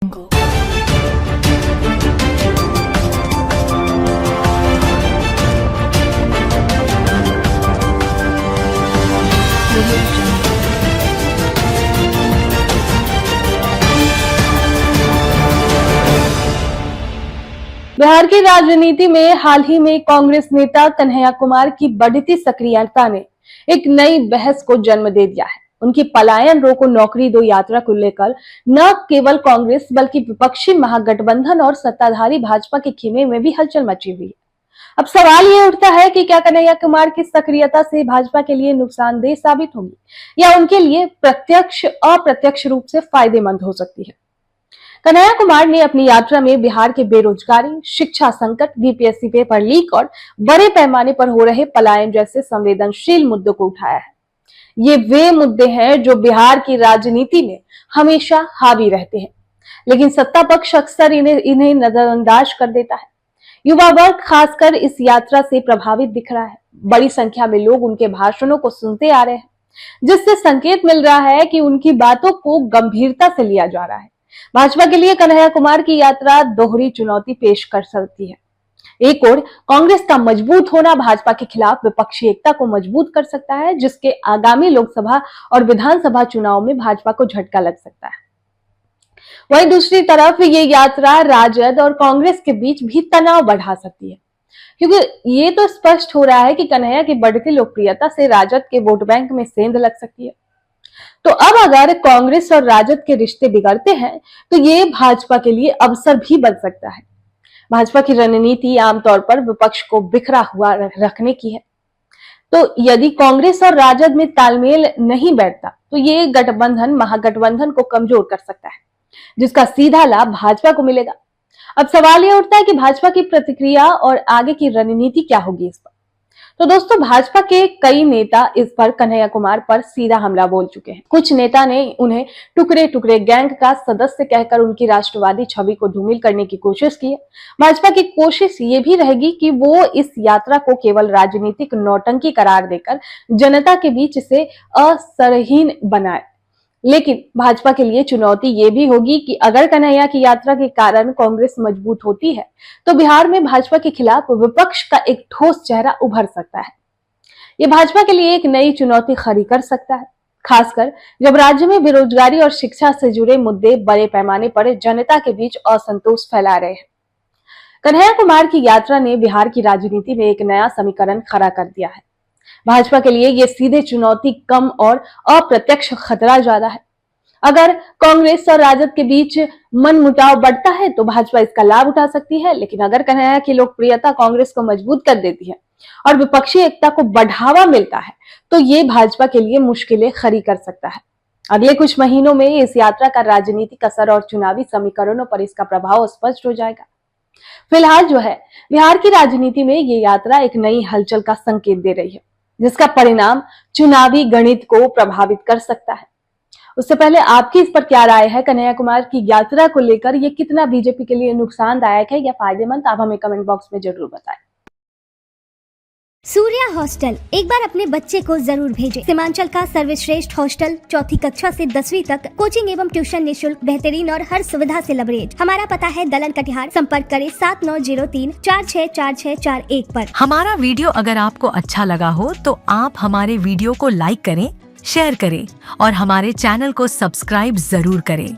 बिहार की राजनीति में हाल ही में कांग्रेस नेता कन्हैया कुमार की बढ़ती सक्रियता ने एक नई बहस को जन्म दे दिया है। उनकी पलायन रोको नौकरी दो यात्रा को लेकर न केवल कांग्रेस बल्कि विपक्षी महागठबंधन और सत्ताधारी भाजपा के खेमे में भी हलचल मची हुई है। अब सवाल ये उठता है कि क्या कन्हैया कुमार की सक्रियता से भाजपा के लिए नुकसानदेह साबित होगी या उनके लिए प्रत्यक्ष अप्रत्यक्ष रूप से फायदेमंद हो सकती है। कन्हैया कुमार ने अपनी यात्रा में बिहार के बेरोजगारी, शिक्षा संकट, बीपीएससी पेपर लीक और बड़े पैमाने पर हो रहे पलायन जैसे संवेदनशील मुद्दों को उठाया है। ये वे मुद्दे हैं जो बिहार की राजनीति में हमेशा हावी रहते हैं, लेकिन सत्ता पक्ष अक्सर इन्हें नजरअंदाज कर देता है। युवा वर्ग खासकर इस यात्रा से प्रभावित दिख रहा है। बड़ी संख्या में लोग उनके भाषणों को सुनते आ रहे हैं, जिससे संकेत मिल रहा है कि उनकी बातों को गंभीरता से लिया जा रहा है। भाजपा के लिए कन्हैया कुमार की यात्रा दोहरी चुनौती पेश कर सकती है। एक ओर कांग्रेस का मजबूत होना भाजपा के खिलाफ विपक्षी एकता को मजबूत कर सकता है, जिसके आगामी लोकसभा और विधानसभा चुनाव में भाजपा को झटका लग सकता है। वहीं दूसरी तरफ ये यात्रा राजद और कांग्रेस के बीच भी तनाव बढ़ा सकती है, क्योंकि ये तो स्पष्ट हो रहा है कि कन्हैया की बढ़ती लोकप्रियता से राजद के वोट बैंक में सेंध लग सकती है। तो अब अगर कांग्रेस और राजद के रिश्ते बिगड़ते हैं तो ये भाजपा के लिए अवसर भी बन सकता है। भाजपा की रणनीति आमतौर पर विपक्ष को बिखरा हुआ रखने की है। तो यदि कांग्रेस और राजद में तालमेल नहीं बैठता तो ये गठबंधन महागठबंधन को कमजोर कर सकता है, जिसका सीधा लाभ भाजपा को मिलेगा। अब सवाल ये उठता है कि भाजपा की प्रतिक्रिया और आगे की रणनीति क्या होगी इस पर। तो दोस्तों, भाजपा के कई नेता इस पर कन्हैया कुमार पर सीधा हमला बोल चुके हैं। कुछ नेता ने उन्हें टुकड़े टुकड़े गैंग का सदस्य कहकर उनकी राष्ट्रवादी छवि को धूमिल करने की कोशिश की है। भाजपा की कोशिश ये भी रहेगी कि वो इस यात्रा को केवल राजनीतिक नौटंकी करार देकर जनता के बीच इसे असरहीन बनाए। लेकिन भाजपा के लिए चुनौती ये भी होगी कि अगर कन्हैया की यात्रा के कारण कांग्रेस मजबूत होती है तो बिहार में भाजपा के खिलाफ विपक्ष का एक ठोस चेहरा उभर सकता है। ये भाजपा के लिए एक नई चुनौती खड़ी कर सकता है, खासकर जब राज्य में बेरोजगारी और शिक्षा से जुड़े मुद्दे बड़े पैमाने पर जनता के बीच असंतोष फैला रहे हैं। कन्हैया कुमार की यात्रा ने बिहार की राजनीति में एक नया समीकरण खड़ा कर दिया है। भाजपा के लिए ये सीधे चुनौती कम और अप्रत्यक्ष खतरा ज्यादा है। अगर कांग्रेस और राजद के बीच मनमुटाव बढ़ता है तो भाजपा इसका लाभ उठा सकती है, लेकिन अगर कन्हैया की लोकप्रियता कांग्रेस को मजबूत कर देती है और विपक्षी एकता को बढ़ावा मिलता है तो ये भाजपा के लिए मुश्किलें खड़ी कर सकता है। अगले कुछ महीनों में इस यात्रा का राजनीतिक असर और चुनावी समीकरणों पर इसका प्रभाव स्पष्ट हो जाएगा। फिलहाल जो है, बिहार की राजनीति में ये यात्रा एक नई हलचल का संकेत दे रही है, जिसका परिणाम चुनावी गणित को प्रभावित कर सकता है। उससे पहले आपकी इस पर क्या राय है? कन्हैया कुमार की यात्रा को लेकर ये कितना बीजेपी के लिए नुकसानदायक है या फायदेमंद? आप हमें कमेंट बॉक्स में जरूर बताएं। सूर्या हॉस्टल एक बार अपने बच्चे को जरूर भेजें। सीमांचल का सर्वश्रेष्ठ हॉस्टल, चौथी कक्षा से 10वीं तक कोचिंग एवं ट्यूशन निःशुल्क, बेहतरीन और हर सुविधा से लबरेज। हमारा पता है दलन कटिहार। संपर्क करें 7903464641 पर। हमारा वीडियो अगर आपको अच्छा लगा हो तो आप हमारे वीडियो को लाइक करें, शेयर करें और हमारे चैनल को सब्सक्राइब जरूर करें।